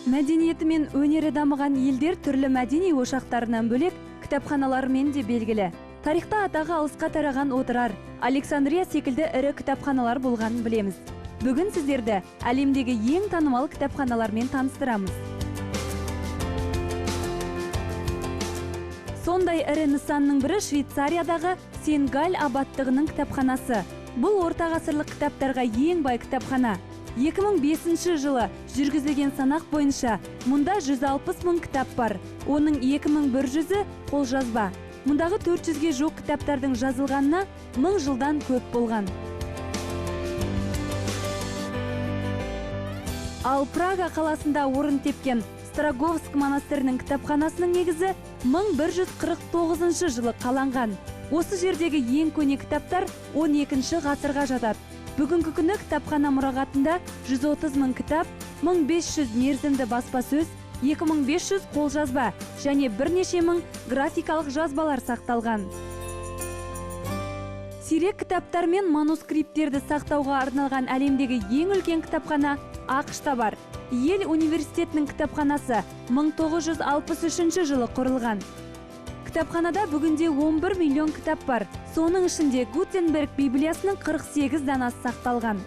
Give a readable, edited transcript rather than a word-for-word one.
Мәдениеті мен өнері дамыған елдер түрлі мәдени ошақтарынан бөлек кітапханалармен де белгілі. Тарихта атағы алысқа тараған отырар, Александрия секілді ірі кітапханалар болғанын білеміз. Бүгін сіздерді әлемдегі ең танымал кітапханалармен таныстырамыз. Сондай ірі нысанның бірі Швейцариядағы Сен-Галь аббаттығының кітапханасы. Бұл орта ғасырлық кітаптарға ең бай кітапхана. 2005 жылы жүргізілген санақ бойынша мұнда 160 мың кітап бар. Оның 2100-і қолжазба. Мұндағы 400-ге жоқ кітаптардың жазылғанына 1000 жылдан көп болған. Ал Прага қаласында орын тепкен Строговск монастырының кітапханасының негізі 1149 жылы қаланған. Осы жердегі ең көне кітаптар 12 ғасырға жатады. Бүгінгі күні кітапхана мұрағатында 130 мың кітап, 1500 мерзімді баспасөз, 2500 қолжазба және бірнеше мың графикалық жазбалар сақталған. Сирек кітаптар мен манускрипттерді сақтауға арналған әлемдегі ең үлкен кітапхана ақш-та бар. Йель университетінің кітапханасы 1963 жылы құрылған. Кітапханада бүгінде 11 миллион кітап бар. Соның ішінде Гутенберг Библиясының 48 данасы сақталған.